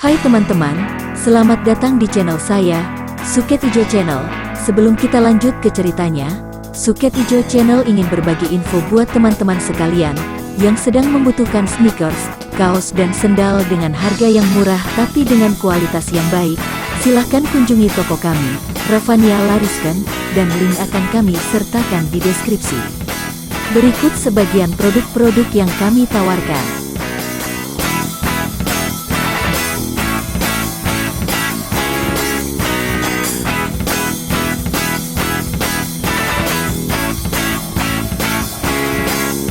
Hai teman-teman, selamat datang di channel saya, Suket Ijo Channel. Sebelum kita lanjut ke ceritanya, Suket Ijo Channel ingin berbagi info buat teman-teman sekalian yang sedang membutuhkan sneakers, kaos dan sendal dengan harga yang murah tapi dengan kualitas yang baik. Silahkan kunjungi toko kami, Ravania Lariskan, dan link akan kami sertakan di deskripsi. Berikut sebagian produk-produk yang kami tawarkan.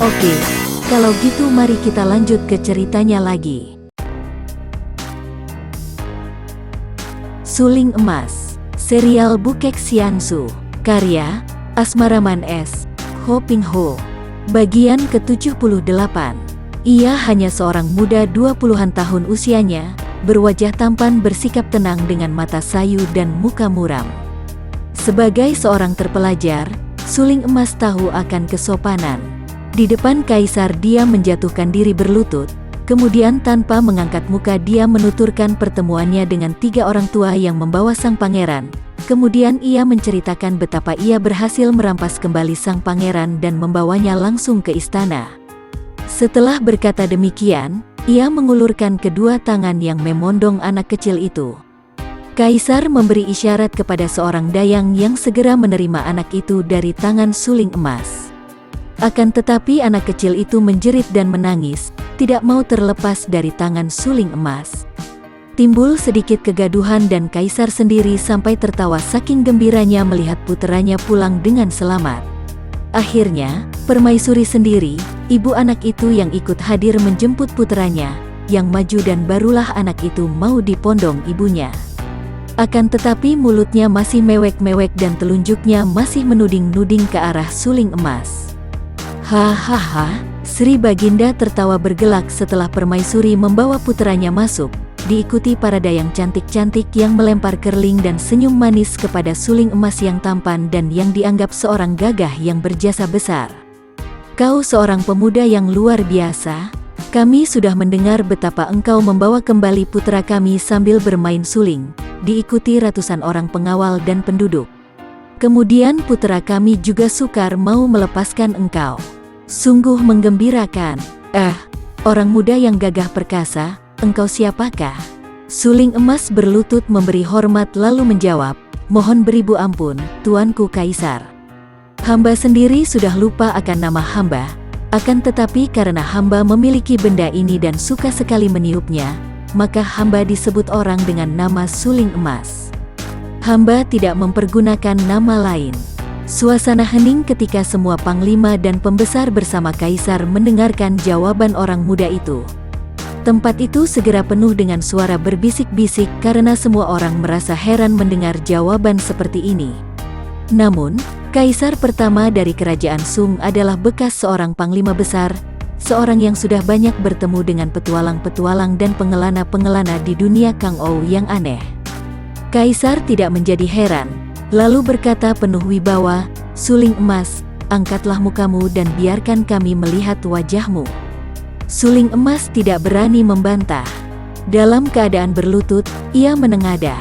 Oke, kalau gitu mari kita lanjut ke ceritanya lagi. Suling Emas, serial Bukek Xiansu, karya Asmaraman S. Ho Ping Ho. Bagian ke-78. Ia hanya seorang muda 20-an tahun usianya, berwajah tampan, bersikap tenang dengan mata sayu dan muka muram. Sebagai seorang terpelajar, Suling Emas tahu akan kesopanan. Di depan kaisar dia menjatuhkan diri berlutut, kemudian tanpa mengangkat muka dia menuturkan pertemuannya dengan 3 orang tua yang membawa sang pangeran. Kemudian ia menceritakan betapa ia berhasil merampas kembali sang pangeran dan membawanya langsung ke istana. Setelah berkata demikian, ia mengulurkan kedua tangan yang memondong anak kecil itu. Kaisar memberi isyarat kepada seorang dayang yang segera menerima anak itu dari tangan Suling Emas. Akan tetapi anak kecil itu menjerit dan menangis, tidak mau terlepas dari tangan Suling Emas. Timbul sedikit kegaduhan dan kaisar sendiri sampai tertawa saking gembiranya melihat puteranya pulang dengan selamat. Akhirnya, permaisuri sendiri, ibu anak itu yang ikut hadir menjemput puteranya, yang maju dan barulah anak itu mau dipondong ibunya. Akan tetapi mulutnya masih mewek-mewek dan telunjuknya masih menuding-nuding ke arah Suling Emas. Hahaha, Sri Baginda tertawa bergelak setelah permaisuri membawa puteranya masuk, diikuti para dayang cantik-cantik yang melempar kerling dan senyum manis kepada Suling Emas yang tampan dan yang dianggap seorang gagah yang berjasa besar. Kau seorang pemuda yang luar biasa, kami sudah mendengar betapa engkau membawa kembali putra kami sambil bermain suling, diikuti ratusan orang pengawal dan penduduk. Kemudian putra kami juga sukar mau melepaskan engkau. Sungguh menggembirakan. Orang muda yang gagah perkasa, engkau siapakah? Suling Emas berlutut memberi hormat lalu menjawab, mohon beribu ampun, tuanku kaisar. Hamba sendiri sudah lupa akan nama hamba, akan tetapi karena hamba memiliki benda ini dan suka sekali meniupnya, maka hamba disebut orang dengan nama Suling Emas. Hamba tidak mempergunakan nama lain. Suasana hening ketika semua panglima dan pembesar bersama kaisar mendengarkan jawaban orang muda itu. Tempat itu segera penuh dengan suara berbisik-bisik karena semua orang merasa heran mendengar jawaban seperti ini. Namun, kaisar pertama dari kerajaan Sung adalah bekas seorang panglima besar, seorang yang sudah banyak bertemu dengan petualang-petualang dan pengelana-pengelana di dunia Kang Ou yang aneh. Kaisar tidak menjadi heran, lalu berkata penuh wibawa, Suling Emas, angkatlah mukamu dan biarkan kami melihat wajahmu. Suling Emas tidak berani membantah. Dalam keadaan berlutut, ia menengadah.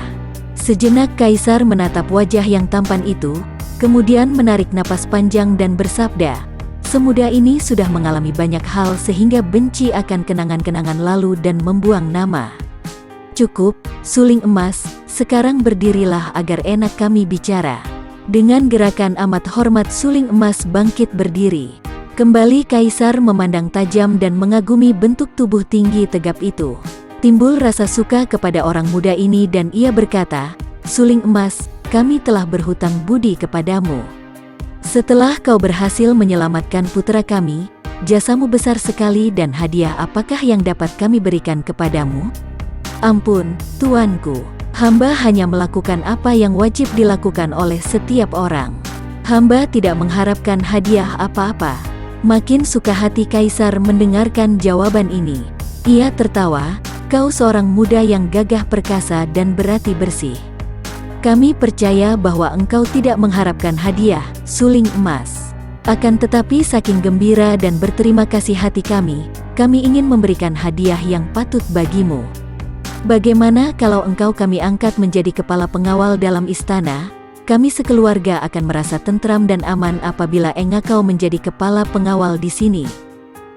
Sejenak kaisar menatap wajah yang tampan itu, kemudian menarik napas panjang dan bersabda, semuda ini sudah mengalami banyak hal sehingga benci akan kenangan-kenangan lalu dan membuang nama. Cukup, Suling Emas, sekarang berdirilah agar enak kami bicara. Dengan gerakan amat hormat Suling Emas bangkit berdiri. Kembali kaisar memandang tajam dan mengagumi bentuk tubuh tinggi tegap itu. Timbul rasa suka kepada orang muda ini dan ia berkata, Suling Emas, kami telah berhutang budi kepadamu. Setelah kau berhasil menyelamatkan putra kami, jasamu besar sekali dan hadiah apakah yang dapat kami berikan kepadamu? Ampun, tuanku. Hamba hanya melakukan apa yang wajib dilakukan oleh setiap orang. Hamba tidak mengharapkan hadiah apa-apa. Makin suka hati kaisar mendengarkan jawaban ini. Ia tertawa, kau seorang muda yang gagah perkasa dan berhati bersih. Kami percaya bahwa engkau tidak mengharapkan hadiah, Suling Emas. Akan tetapi saking gembira dan berterima kasih hati kami ingin memberikan hadiah yang patut bagimu. Bagaimana kalau engkau kami angkat menjadi kepala pengawal dalam istana? Kami sekeluarga akan merasa tentram dan aman apabila engkau menjadi kepala pengawal di sini.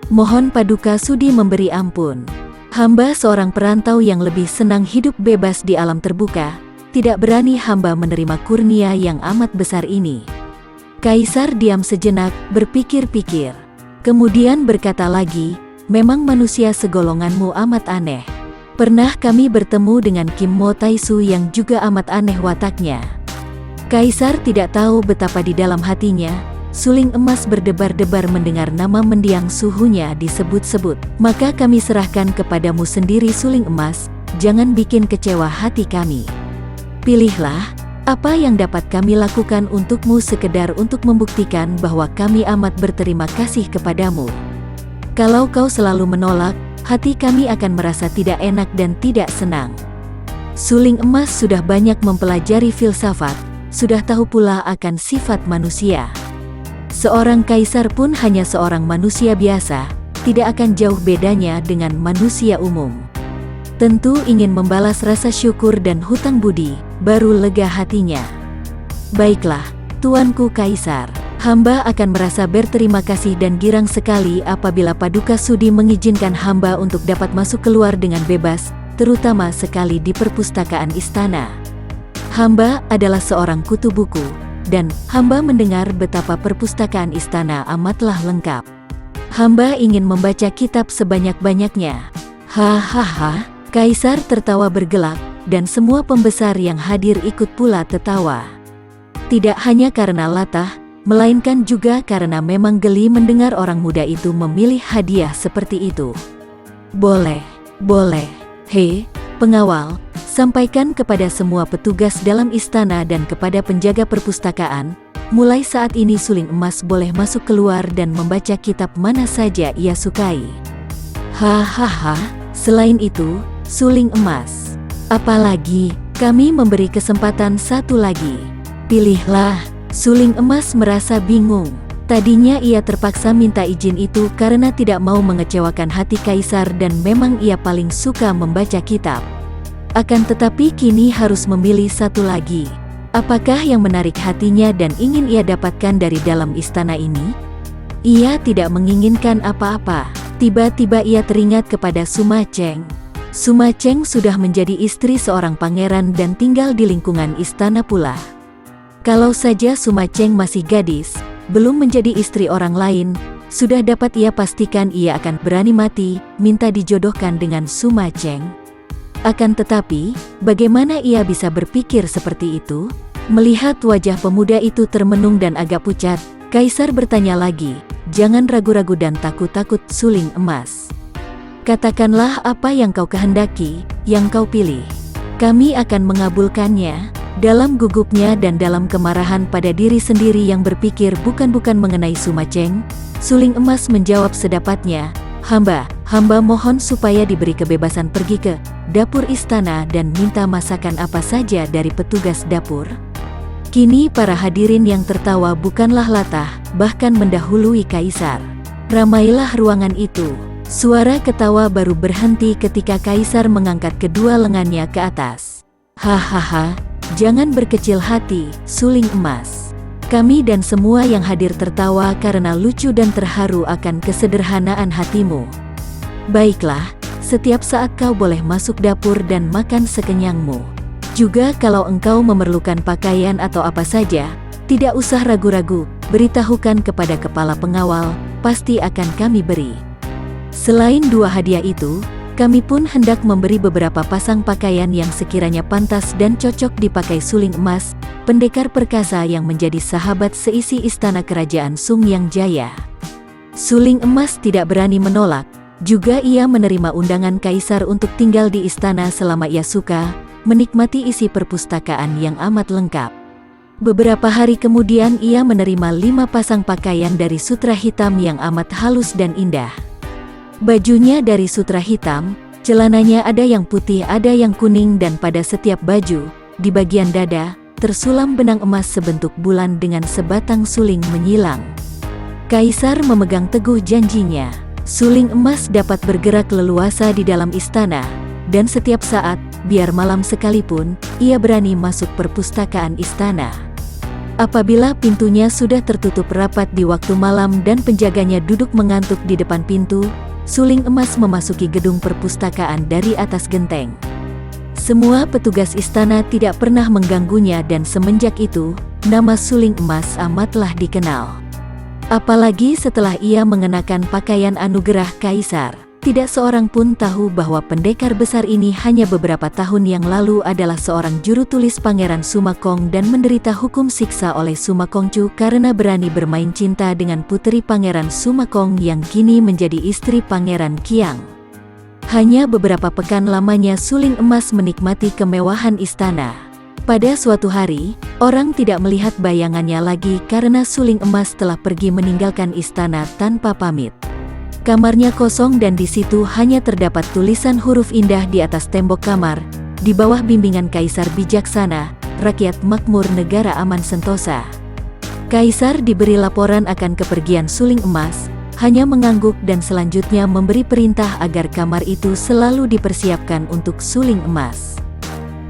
Mohon Paduka Sudi memberi ampun. Hamba seorang perantau yang lebih senang hidup bebas di alam terbuka, tidak berani hamba menerima kurnia yang amat besar ini. Kaisar diam sejenak, berpikir-pikir. Kemudian berkata lagi, memang manusia segolonganmu amat aneh. Pernah kami bertemu dengan Kim Mo Taisu yang juga amat aneh wataknya. Kaisar tidak tahu betapa di dalam hatinya, suling emas berdebar-debar mendengar nama mendiang suhunya disebut-sebut. Maka kami serahkan kepadamu sendiri suling emas, jangan bikin kecewa hati kami. Pilihlah, apa yang dapat kami lakukan untukmu sekedar untuk membuktikan bahwa kami amat berterima kasih kepadamu. Kalau kau selalu menolak, hati kami akan merasa tidak enak dan tidak senang. Suling emas sudah banyak mempelajari filsafat, sudah tahu pula akan sifat manusia. Seorang kaisar pun hanya seorang manusia biasa, tidak akan jauh bedanya dengan manusia umum. Tentu ingin membalas rasa syukur dan hutang budi, baru lega hatinya. Baiklah, Tuanku Kaisar, hamba akan merasa berterima kasih dan girang sekali apabila Paduka Sudi mengizinkan hamba untuk dapat masuk keluar dengan bebas, terutama sekali di perpustakaan istana. Hamba adalah seorang kutu buku, dan hamba mendengar betapa perpustakaan istana amatlah lengkap. Hamba ingin membaca kitab sebanyak-banyaknya. Hahaha, Kaisar tertawa bergelak, dan semua pembesar yang hadir ikut pula tertawa. Tidak hanya karena latah, melainkan juga karena memang geli mendengar orang muda itu memilih hadiah seperti itu. Boleh. Hei, pengawal, sampaikan kepada semua petugas dalam istana dan kepada penjaga perpustakaan, mulai saat ini suling emas boleh masuk keluar dan membaca kitab mana saja ia sukai. Hahaha, selain itu, suling emas. Apalagi, kami memberi kesempatan satu lagi. Pilihlah. Suling emas merasa bingung. Tadinya ia terpaksa minta izin itu karena tidak mau mengecewakan hati kaisar dan memang ia paling suka membaca kitab. Akan tetapi kini harus memilih satu lagi. Apakah yang menarik hatinya dan ingin ia dapatkan dari dalam istana ini? Ia tidak menginginkan apa-apa. Tiba-tiba ia teringat kepada Suma Cheng. Suma Cheng sudah menjadi istri seorang pangeran dan tinggal di lingkungan istana pula. Kalau saja Suma Cheng masih gadis, belum menjadi istri orang lain, sudah dapat ia pastikan ia akan berani mati, minta dijodohkan dengan Suma Cheng. Akan tetapi, bagaimana ia bisa berpikir seperti itu? Melihat wajah pemuda itu termenung dan agak pucat, Kaisar bertanya lagi, jangan ragu-ragu dan takut-takut suling emas. Katakanlah apa yang kau kehendaki, yang kau pilih. Kami akan mengabulkannya. Dalam gugupnya dan dalam kemarahan pada diri sendiri yang berpikir bukan-bukan mengenai Suma Cheng, suling emas menjawab sedapatnya, hamba mohon supaya diberi kebebasan pergi ke dapur istana dan minta masakan apa saja dari petugas dapur. Kini para hadirin yang tertawa bukanlah latah, bahkan mendahului Kaisar. Ramailah ruangan itu. Suara ketawa baru berhenti ketika Kaisar mengangkat kedua lengannya ke atas. Hahaha. Jangan berkecil hati, suling emas. Kami dan semua yang hadir tertawa karena lucu dan terharu akan kesederhanaan hatimu. Baiklah, setiap saat kau boleh masuk dapur dan makan sekenyangmu. Juga kalau engkau memerlukan pakaian atau apa saja, tidak usah ragu-ragu, beritahukan kepada kepala pengawal, pasti akan kami beri. Selain dua hadiah itu, kami pun hendak memberi beberapa pasang pakaian yang sekiranya pantas dan cocok dipakai suling emas, pendekar perkasa yang menjadi sahabat seisi istana kerajaan Sung Yang Jaya. Suling emas tidak berani menolak, juga ia menerima undangan Kaisar untuk tinggal di istana selama ia suka, menikmati isi perpustakaan yang amat lengkap. Beberapa hari kemudian ia menerima 5 pasang pakaian dari sutra hitam yang amat halus dan indah. Bajunya dari sutra hitam, celananya ada yang putih ada yang kuning dan pada setiap baju, di bagian dada, tersulam benang emas sebentuk bulan dengan sebatang suling menyilang. Kaisar memegang teguh janjinya. Suling emas dapat bergerak leluasa di dalam istana, dan setiap saat, biar malam sekalipun, ia berani masuk perpustakaan istana. Apabila pintunya sudah tertutup rapat di waktu malam dan penjaganya duduk mengantuk di depan pintu, suling emas memasuki gedung perpustakaan dari atas genteng. Semua petugas istana tidak pernah mengganggunya dan semenjak itu, nama suling emas amatlah dikenal. Apalagi setelah ia mengenakan pakaian anugerah kaisar. Tidak seorang pun tahu bahwa pendekar besar ini hanya beberapa tahun yang lalu adalah seorang juru tulis Pangeran Sumakong dan menderita hukum siksa oleh Sumakongcu karena berani bermain cinta dengan putri Pangeran Sumakong yang kini menjadi istri Pangeran Qiang. Hanya beberapa pekan lamanya suling emas menikmati kemewahan istana. Pada suatu hari, orang tidak melihat bayangannya lagi karena suling emas telah pergi meninggalkan istana tanpa pamit. Kamarnya kosong dan di situ hanya terdapat tulisan huruf indah di atas tembok kamar, di bawah bimbingan Kaisar bijaksana, rakyat makmur negara aman sentosa. Kaisar diberi laporan akan kepergian suling emas, hanya mengangguk dan selanjutnya memberi perintah agar kamar itu selalu dipersiapkan untuk suling emas.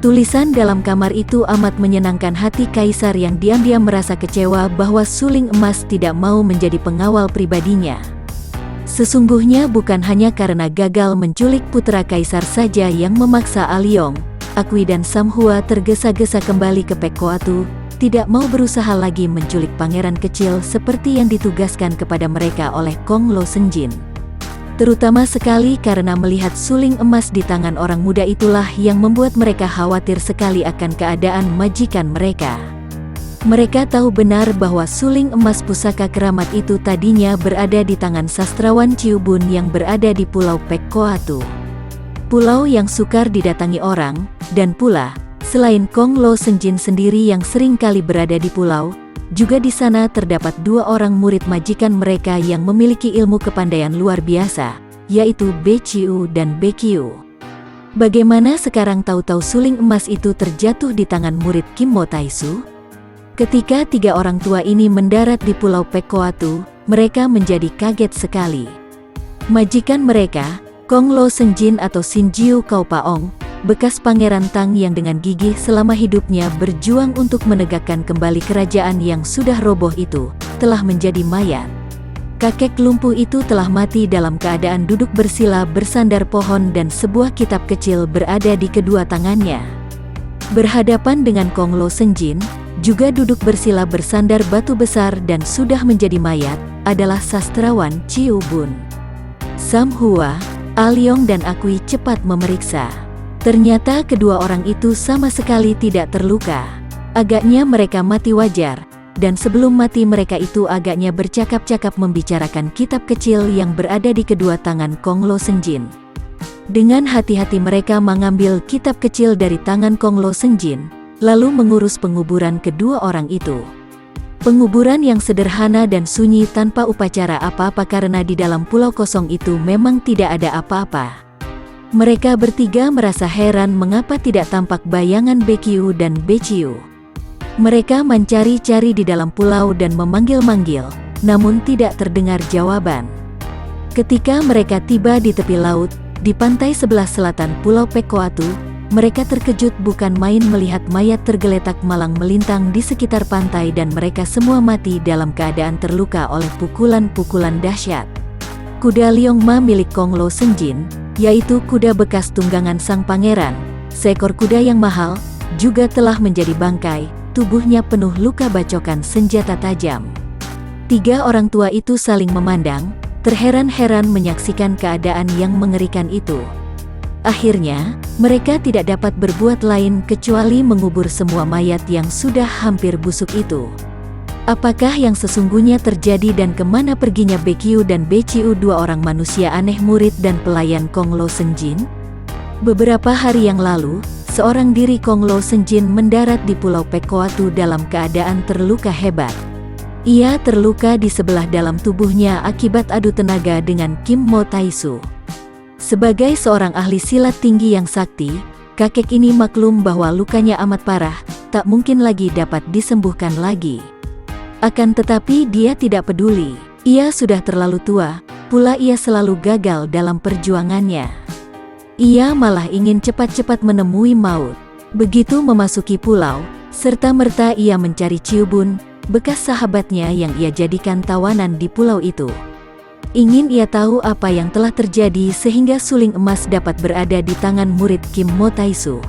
Tulisan dalam kamar itu amat menyenangkan hati Kaisar yang diam-diam merasa kecewa bahwa suling emas tidak mau menjadi pengawal pribadinya. Sesungguhnya bukan hanya karena gagal menculik putra kaisar saja yang memaksa Aliong, Akui dan Samhua tergesa-gesa kembali ke Pekkoatu, tidak mau berusaha lagi menculik pangeran kecil seperti yang ditugaskan kepada mereka oleh Kong Lo Senjin. Terutama sekali karena melihat suling emas di tangan orang muda itulah yang membuat mereka khawatir sekali akan keadaan majikan mereka. Mereka tahu benar bahwa suling emas pusaka keramat itu tadinya berada di tangan sastrawan Ciu Bun yang berada di Pulau Pekkoatu. Pulau yang sukar didatangi orang, dan pula, selain Kong Lo Senjin sendiri yang sering kali berada di pulau, juga di sana terdapat dua orang murid majikan mereka yang memiliki ilmu kepandaian luar biasa, yaitu Be Ciu dan Be Qiu. Bagaimana sekarang tahu-tahu suling emas itu terjatuh di tangan murid Kim Mo Taisu? Ketika tiga orang tua ini mendarat di Pulau Pekkoatu, mereka menjadi kaget sekali. Majikan mereka, Kong Lo Senjin atau Sin Jiu Kau Paong, bekas Pangeran Tang yang dengan gigih selama hidupnya berjuang untuk menegakkan kembali kerajaan yang sudah roboh itu, telah menjadi mayat. Kakek lumpuh itu telah mati dalam keadaan duduk bersila bersandar pohon dan sebuah kitab kecil berada di kedua tangannya. Berhadapan dengan Kong Lo Senjin, juga duduk bersila bersandar batu besar dan sudah menjadi mayat, adalah sastrawan Ciu Bun. Samhua, Aliong dan Akui cepat memeriksa. Ternyata kedua orang itu sama sekali tidak terluka. Agaknya mereka mati wajar, dan sebelum mati mereka itu agaknya bercakap-cakap membicarakan kitab kecil yang berada di kedua tangan Kong Lo Senjin. Dengan hati-hati mereka mengambil kitab kecil dari tangan Kong Lo Senjin, lalu mengurus penguburan kedua orang itu. Penguburan yang sederhana dan sunyi tanpa upacara apa-apa karena di dalam pulau kosong itu memang tidak ada apa-apa. Mereka bertiga merasa heran mengapa tidak tampak bayangan Be Qiu dan Be Ciu. Mereka mencari-cari di dalam pulau dan memanggil-manggil, namun tidak terdengar jawaban. Ketika mereka tiba di tepi laut, di pantai sebelah selatan Pulau Pekkoatu, mereka terkejut bukan main melihat mayat tergeletak malang melintang di sekitar pantai dan mereka semua mati dalam keadaan terluka oleh pukulan-pukulan dahsyat. Kuda Liong Ma milik Kong Lo Senjin, yaitu kuda bekas tunggangan sang pangeran, seekor kuda yang mahal, juga telah menjadi bangkai, tubuhnya penuh luka bacokan senjata tajam. Tiga orang tua itu saling memandang, terheran-heran menyaksikan keadaan yang mengerikan itu. Akhirnya, mereka tidak dapat berbuat lain kecuali mengubur semua mayat yang sudah hampir busuk itu. Apakah yang sesungguhnya terjadi dan kemana perginya Be Qiu dan Be Ciu, dua orang manusia aneh murid dan pelayan Kong Lo Senjin? Beberapa hari yang lalu, seorang diri Kong Lo Senjin mendarat di Pulau Pekkoatu dalam keadaan terluka hebat. Ia terluka di sebelah dalam tubuhnya akibat adu tenaga dengan Kim Mo Taisu. Sebagai seorang ahli silat tinggi yang sakti, kakek ini maklum bahwa lukanya amat parah, tak mungkin lagi dapat disembuhkan lagi. Akan tetapi dia tidak peduli, ia sudah terlalu tua, pula ia selalu gagal dalam perjuangannya. Ia malah ingin cepat-cepat menemui maut. Begitu memasuki pulau, serta-merta ia mencari Ciubun, bekas sahabatnya yang ia jadikan tawanan di pulau itu. Ingin ia tahu apa yang telah terjadi sehingga suling emas dapat berada di tangan murid Kim Mo Taisu.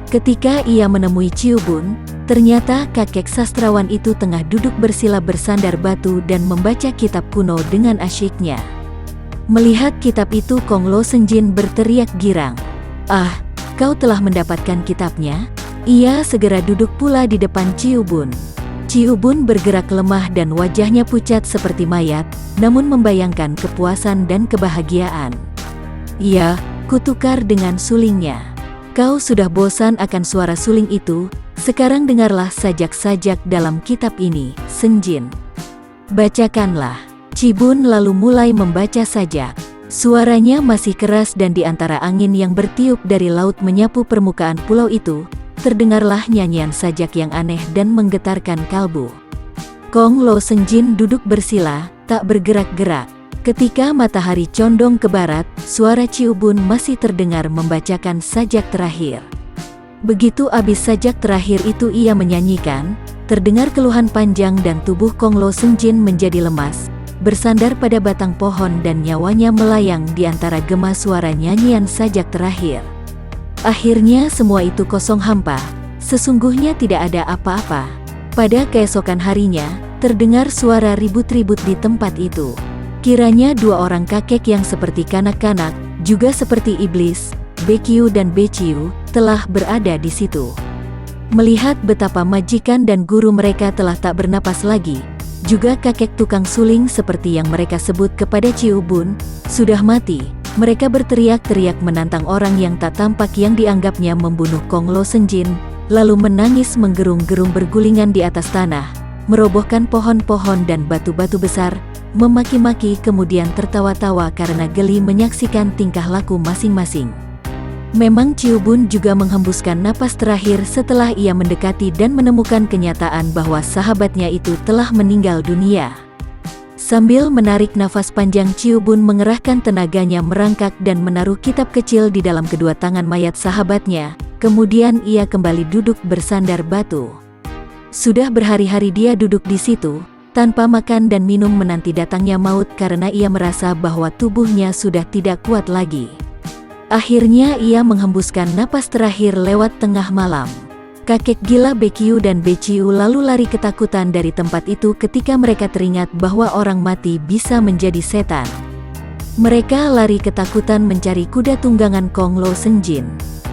Ketika ia menemui Ciubun, ternyata kakek sastrawan itu tengah duduk bersila bersandar batu dan membaca kitab kuno dengan asyiknya. Melihat kitab itu, Kong Lo Senjin berteriak girang. "Ah, kau telah mendapatkan kitabnya?" Ia segera duduk pula di depan Ciubun. Ciubun bergerak lemah dan wajahnya pucat seperti mayat, namun membayangkan kepuasan dan kebahagiaan. "Iya," kutukar dengan sulingnya. "Kau sudah bosan akan suara suling itu, sekarang dengarlah sajak-sajak dalam kitab ini, Senjin. Bacakanlah." Cibun lalu mulai membaca sajak. Suaranya masih keras dan di antara angin yang bertiup dari laut menyapu permukaan pulau itu, terdengarlah nyanyian sajak yang aneh dan menggetarkan kalbu. Kong Lo Senjin duduk bersila, tak bergerak-gerak. Ketika matahari condong ke barat, suara Ciubun masih terdengar membacakan sajak terakhir. Begitu habis sajak terakhir itu ia menyanyikan, terdengar keluhan panjang dan tubuh Kong Lo Senjin menjadi lemas, bersandar pada batang pohon dan nyawanya melayang di antara gema suara nyanyian sajak terakhir. Akhirnya semua itu kosong hampa, sesungguhnya tidak ada apa-apa. Pada keesokan harinya, terdengar suara ribut-ribut di tempat itu. Kiranya dua orang kakek yang seperti kanak-kanak, juga seperti iblis, Bekyu dan Beciu, telah berada di situ. Melihat betapa majikan dan guru mereka telah tak bernapas lagi, juga kakek tukang suling seperti yang mereka sebut kepada Ciubun, sudah mati, mereka berteriak-teriak menantang orang yang tak tampak yang dianggapnya membunuh Kong Lo Senjin, lalu menangis menggerung-gerung bergulingan di atas tanah, merobohkan pohon-pohon dan batu-batu besar, memaki-maki kemudian tertawa-tawa karena geli menyaksikan tingkah laku masing-masing. Memang Ciubun juga menghembuskan napas terakhir setelah ia mendekati dan menemukan kenyataan bahwa sahabatnya itu telah meninggal dunia. Sambil menarik nafas panjang, Ciubun mengerahkan tenaganya merangkak dan menaruh kitab kecil di dalam kedua tangan mayat sahabatnya, kemudian ia kembali duduk bersandar batu. Sudah berhari-hari dia duduk di situ, tanpa makan dan minum menanti datangnya maut karena ia merasa bahwa tubuhnya sudah tidak kuat lagi. Akhirnya ia menghembuskan napas terakhir lewat tengah malam. Kakek gila Bekyu dan Beciu lalu lari ketakutan dari tempat itu ketika mereka teringat bahwa orang mati bisa menjadi setan. Mereka lari ketakutan mencari kuda tunggangan Kong Lo Senjin.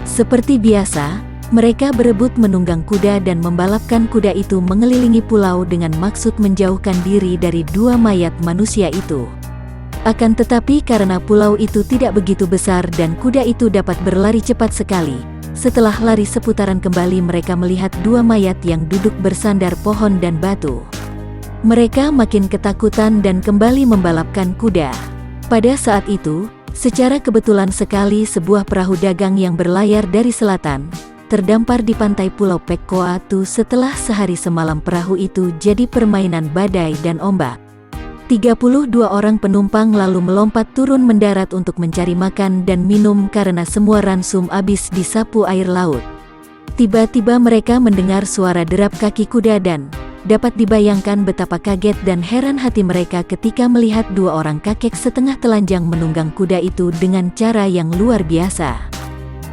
Seperti biasa, mereka berebut menunggang kuda dan membalapkan kuda itu mengelilingi pulau dengan maksud menjauhkan diri dari dua mayat manusia itu. Akan tetapi karena pulau itu tidak begitu besar dan kuda itu dapat berlari cepat sekali, setelah lari seputaran kembali mereka melihat dua mayat yang duduk bersandar pohon dan batu. Mereka makin ketakutan dan kembali membalapkan kuda. Pada saat itu, secara kebetulan sekali sebuah perahu dagang yang berlayar dari selatan, terdampar di pantai Pulau Pek Koatu setelah sehari semalam perahu itu jadi permainan badai dan ombak. 32 orang penumpang lalu melompat turun mendarat untuk mencari makan dan minum karena semua ransum habis disapu air laut. Tiba-tiba mereka mendengar suara derap kaki kuda dan dapat dibayangkan betapa kaget dan heran hati mereka ketika melihat dua orang kakek setengah telanjang menunggang kuda itu dengan cara yang luar biasa.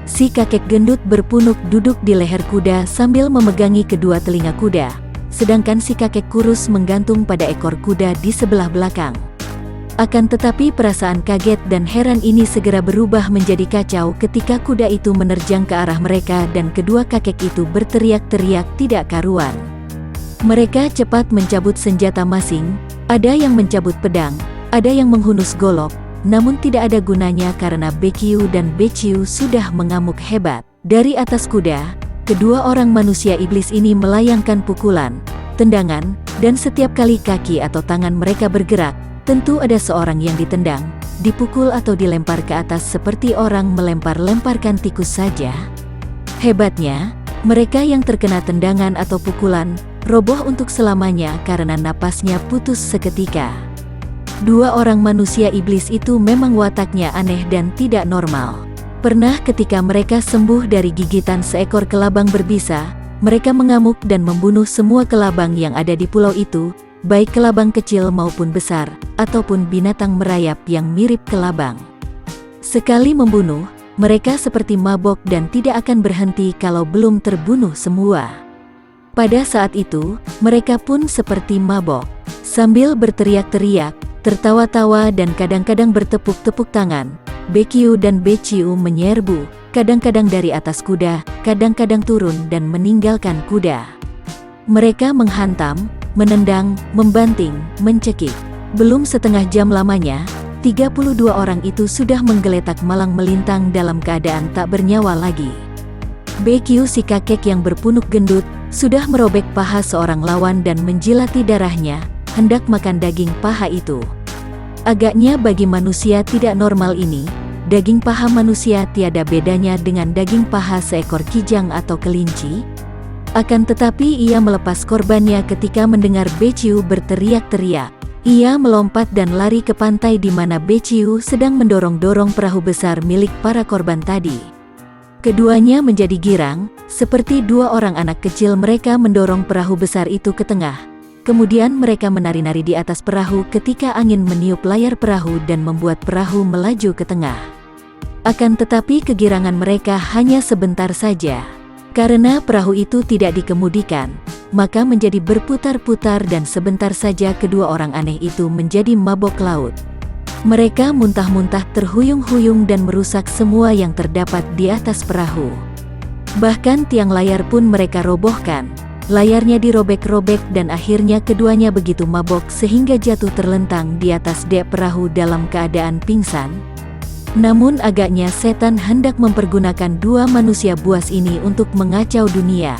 Si kakek gendut berpunuk duduk di leher kuda sambil memegangi kedua telinga kuda, sedangkan si kakek kurus menggantung pada ekor kuda di sebelah belakang. Akan tetapi perasaan kaget dan heran ini segera berubah menjadi kacau ketika kuda itu menerjang ke arah mereka dan kedua kakek itu berteriak-teriak tidak karuan. Mereka cepat mencabut senjata masing, ada yang mencabut pedang, ada yang menghunus golok, namun tidak ada gunanya karena Bekyu dan Beciu sudah mengamuk hebat. Dari atas kuda, kedua orang manusia iblis ini melayangkan pukulan, tendangan, dan setiap kali kaki atau tangan mereka bergerak, tentu ada seorang yang ditendang, dipukul atau dilempar ke atas seperti orang melempar-lemparkan tikus saja. Hebatnya, mereka yang terkena tendangan atau pukulan, roboh untuk selamanya karena napasnya putus seketika. Dua orang manusia iblis itu memang wataknya aneh dan tidak normal. Pernah ketika mereka sembuh dari gigitan seekor kelabang berbisa, mereka mengamuk dan membunuh semua kelabang yang ada di pulau itu, baik kelabang kecil maupun besar, ataupun binatang merayap yang mirip kelabang. Sekali membunuh, mereka seperti mabok dan tidak akan berhenti kalau belum terbunuh semua. Pada saat itu, mereka pun seperti mabok. Sambil berteriak-teriak, tertawa-tawa dan kadang-kadang bertepuk-tepuk tangan, Baekgyu dan Baekgyu menyerbu, kadang-kadang dari atas kuda, kadang-kadang turun dan meninggalkan kuda. Mereka menghantam, menendang, membanting, mencekik. Belum setengah jam lamanya, 32 orang itu sudah menggeletak malang melintang dalam keadaan tak bernyawa lagi. Baekgyu si kakek yang berpunuk gendut, sudah merobek paha seorang lawan dan menjilati darahnya, hendak makan daging paha itu. Agaknya bagi manusia tidak normal ini, daging paha manusia tiada bedanya dengan daging paha seekor kijang atau kelinci. Akan tetapi ia melepas korbannya ketika mendengar Baekgyu berteriak-teriak. Ia melompat dan lari ke pantai di mana Baekgyu sedang mendorong-dorong perahu besar milik para korban tadi. Keduanya menjadi girang, seperti dua orang anak kecil. Mereka mendorong perahu besar itu ke tengah. Kemudian mereka menari-nari di atas perahu ketika angin meniup layar perahu dan membuat perahu melaju ke tengah. Akan tetapi kegirangan mereka hanya sebentar saja. Karena perahu itu tidak dikemudikan, maka menjadi berputar-putar dan sebentar saja kedua orang aneh itu menjadi mabok laut. Mereka muntah-muntah terhuyung-huyung dan merusak semua yang terdapat di atas perahu. Bahkan tiang layar pun mereka robohkan. Layarnya dirobek-robek dan akhirnya keduanya begitu mabok sehingga jatuh terlentang di atas dek perahu dalam keadaan pingsan. Namun agaknya setan hendak mempergunakan dua manusia buas ini untuk mengacau dunia.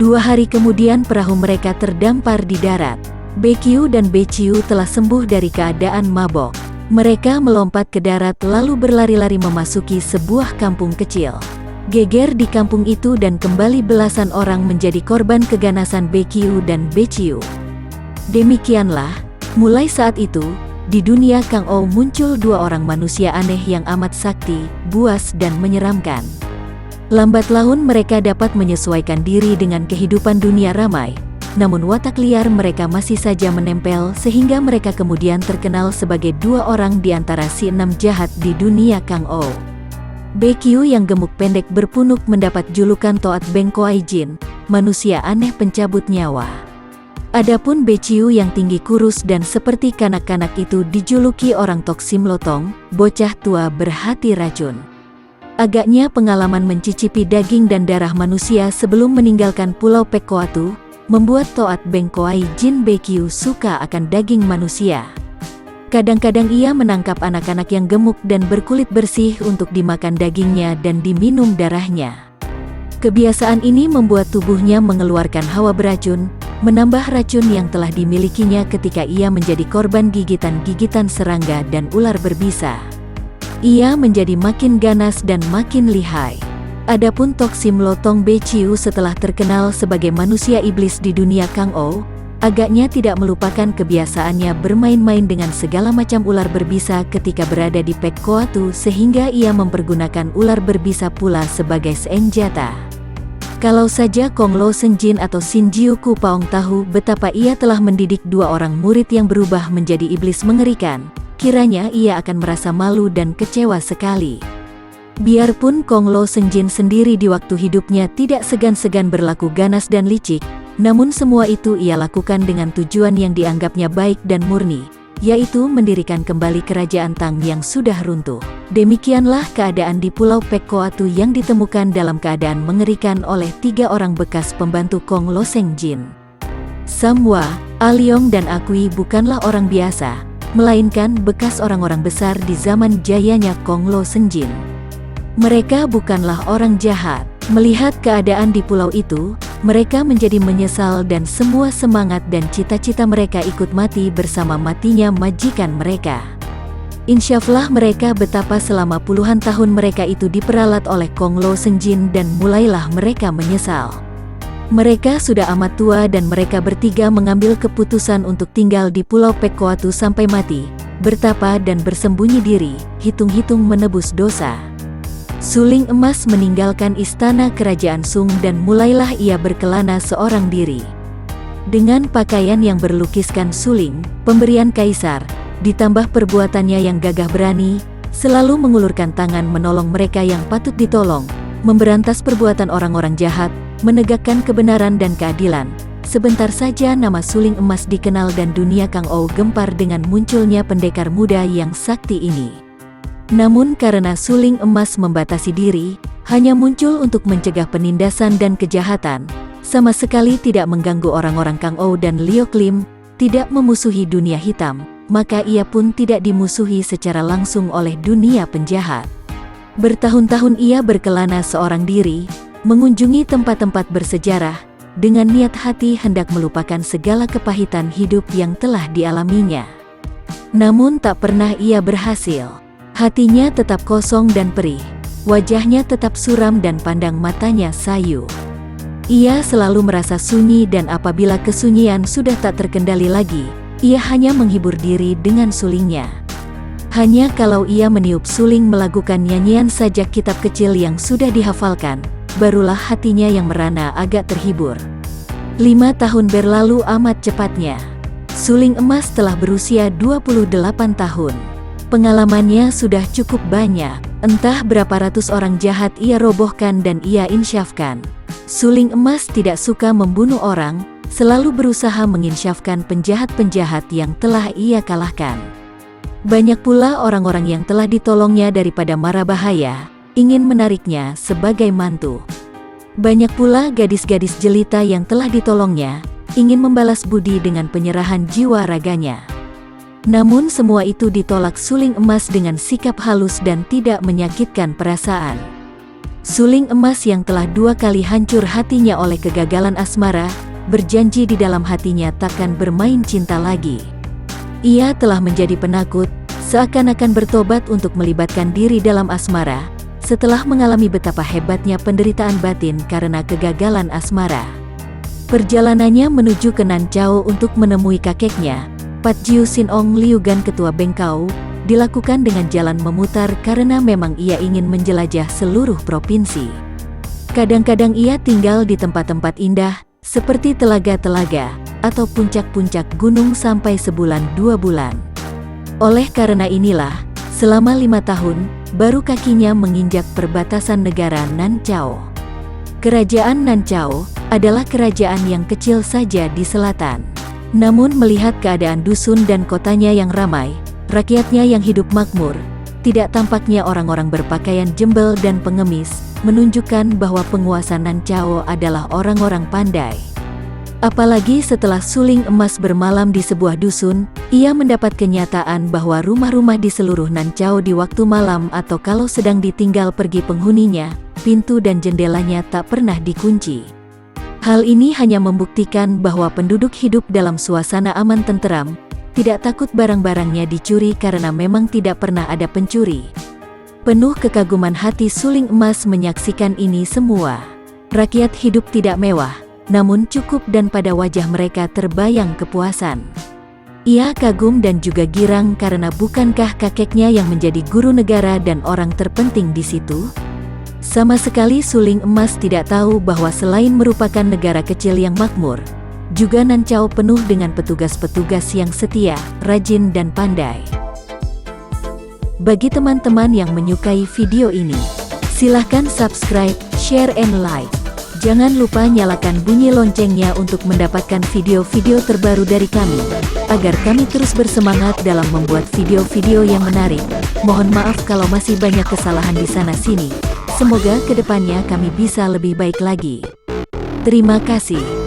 2 hari kemudian perahu mereka terdampar di darat. Baekgyu dan Baekgyu telah sembuh dari keadaan mabok. Mereka melompat ke darat lalu berlari-lari memasuki sebuah kampung kecil. Geger di kampung itu dan kembali belasan orang menjadi korban keganasan Baekgyu dan Baekgyu. Demikianlah, mulai saat itu, di dunia Kang-Oh muncul dua orang manusia aneh yang amat sakti, buas dan menyeramkan. Lambat laun mereka dapat menyesuaikan diri dengan kehidupan dunia ramai, namun watak liar mereka masih saja menempel sehingga mereka kemudian terkenal sebagai dua orang di antara si 6 jahat di dunia Kang-Oh. Baekgyu yang gemuk pendek berpunuk mendapat julukan Toat Bengkoai Jin, manusia aneh pencabut nyawa. Adapun Baekgyu yang tinggi kurus dan seperti kanak-kanak itu dijuluki orang Tok Sim Lotong, bocah tua berhati racun. Agaknya pengalaman mencicipi daging dan darah manusia sebelum meninggalkan Pulau Pekkoatu, membuat Toat Bengkoai Jin Baekgyu suka akan daging manusia. Kadang-kadang ia menangkap anak-anak yang gemuk dan berkulit bersih untuk dimakan dagingnya dan diminum darahnya. Kebiasaan ini membuat tubuhnya mengeluarkan hawa beracun, menambah racun yang telah dimilikinya ketika ia menjadi korban gigitan-gigitan serangga dan ular berbisa. Ia menjadi makin ganas dan makin lihai. Adapun Tok Sim Lotong Baekgyu setelah terkenal sebagai manusia iblis di dunia Kang-Oh, agaknya tidak melupakan kebiasaannya bermain-main dengan segala macam ular berbisa ketika berada di Pekkoatu sehingga ia mempergunakan ular berbisa pula sebagai senjata. Kalau saja Kong Lo Senjin atau Shin Jiu Ku Paong tahu betapa ia telah mendidik dua orang murid yang berubah menjadi iblis mengerikan, kiranya ia akan merasa malu dan kecewa sekali. Biarpun Kong Lo Senjin sendiri di waktu hidupnya tidak segan-segan berlaku ganas dan licik, namun semua itu ia lakukan dengan tujuan yang dianggapnya baik dan murni, yaitu mendirikan kembali kerajaan Tang yang sudah runtuh. Demikianlah keadaan di Pulau Pekkoatu yang ditemukan dalam keadaan mengerikan oleh 3 orang bekas pembantu Kong Lo Senjin. Samwa, Aliong dan Akui bukanlah orang biasa, melainkan bekas orang-orang besar di zaman jayanya Kong Lo Senjin. Mereka bukanlah orang jahat. Melihat keadaan di pulau itu, mereka menjadi menyesal dan semua semangat dan cita-cita mereka ikut mati bersama matinya majikan mereka. Insyaflah mereka betapa selama puluhan tahun mereka itu diperalat oleh Kong Lo Senjin dan mulailah mereka menyesal. Mereka sudah amat tua dan mereka bertiga mengambil keputusan untuk tinggal di Pulau Pekkoatu sampai mati, bertapa dan bersembunyi diri, hitung-hitung menebus dosa. Suling Emas meninggalkan istana kerajaan Sung dan mulailah ia berkelana seorang diri. Dengan pakaian yang berlukiskan suling, pemberian kaisar, ditambah perbuatannya yang gagah berani, selalu mengulurkan tangan menolong mereka yang patut ditolong, memberantas perbuatan orang-orang jahat, menegakkan kebenaran dan keadilan. Sebentar saja nama Suling Emas dikenal dan dunia Kang Ou gempar dengan munculnya pendekar muda yang sakti ini. Namun karena Suling Emas membatasi diri, hanya muncul untuk mencegah penindasan dan kejahatan, sama sekali tidak mengganggu orang-orang Kang Ou dan Liok Lim, tidak memusuhi dunia hitam, maka ia pun tidak dimusuhi secara langsung oleh dunia penjahat. Bertahun-tahun ia berkelana seorang diri, mengunjungi tempat-tempat bersejarah, dengan niat hati hendak melupakan segala kepahitan hidup yang telah dialaminya. Namun tak pernah ia berhasil. Hatinya tetap kosong dan perih, wajahnya tetap suram dan pandang matanya sayu. Ia selalu merasa sunyi dan apabila kesunyian sudah tak terkendali lagi, ia hanya menghibur diri dengan sulingnya. Hanya kalau ia meniup suling melakukan nyanyian sajak kitab kecil yang sudah dihafalkan, barulah hatinya yang merana agak terhibur. 5 tahun berlalu amat cepatnya. Suling Emas telah berusia 28 tahun. Pengalamannya sudah cukup banyak, entah berapa ratus orang jahat ia robohkan dan ia insyafkan. Suling Emas tidak suka membunuh orang, selalu berusaha menginsyafkan penjahat-penjahat yang telah ia kalahkan. Banyak pula orang-orang yang telah ditolongnya daripada mara bahaya, ingin menariknya sebagai mantu. Banyak pula gadis-gadis jelita yang telah ditolongnya, ingin membalas budi dengan penyerahan jiwa raganya. Namun semua itu ditolak Suling Emas dengan sikap halus dan tidak menyakitkan perasaan. Suling Emas yang telah 2 kali hancur hatinya oleh kegagalan asmara, berjanji di dalam hatinya takkan bermain cinta lagi. Ia telah menjadi penakut, seakan-akan bertobat untuk melibatkan diri dalam asmara, setelah mengalami betapa hebatnya penderitaan batin karena kegagalan asmara. Perjalanannya menuju ke Nanchao untuk menemui kakeknya, Pat Jiu Sin Ong Liugan ketua Bengkau, dilakukan dengan jalan memutar karena memang ia ingin menjelajah seluruh provinsi. Kadang-kadang ia tinggal di tempat-tempat indah, seperti telaga-telaga, atau puncak-puncak gunung sampai sebulan 2 bulan. Oleh karena inilah, selama 5 tahun, baru kakinya menginjak perbatasan negara Nanchao. Kerajaan Nanchao adalah kerajaan yang kecil saja di selatan. Namun melihat keadaan dusun dan kotanya yang ramai, rakyatnya yang hidup makmur, tidak tampaknya orang-orang berpakaian jembel dan pengemis, menunjukkan bahwa penguasa Nanchao adalah orang-orang pandai. Apalagi setelah Suling Emas bermalam di sebuah dusun, ia mendapat kenyataan bahwa rumah-rumah di seluruh Nanchao di waktu malam atau kalau sedang ditinggal pergi penghuninya, pintu dan jendelanya tak pernah dikunci. Hal ini hanya membuktikan bahwa penduduk hidup dalam suasana aman tenteram, tidak takut barang-barangnya dicuri karena memang tidak pernah ada pencuri. Penuh kekaguman hati Suling Emas menyaksikan ini semua. Rakyat hidup tidak mewah, namun cukup dan pada wajah mereka terbayang kepuasan. Ia kagum dan juga girang karena bukankah kakeknya yang menjadi guru negara dan orang terpenting di situ? Sama sekali Suling Emas tidak tahu bahwa selain merupakan negara kecil yang makmur, juga Nanchao penuh dengan petugas-petugas yang setia, rajin dan pandai. Bagi teman-teman yang menyukai video ini, silahkan subscribe, share and like. Jangan lupa nyalakan bunyi loncengnya untuk mendapatkan video-video terbaru dari kami, agar kami terus bersemangat dalam membuat video-video yang menarik. Mohon maaf kalau masih banyak kesalahan di sana-sini. Semoga kedepannya kami bisa lebih baik lagi. Terima kasih.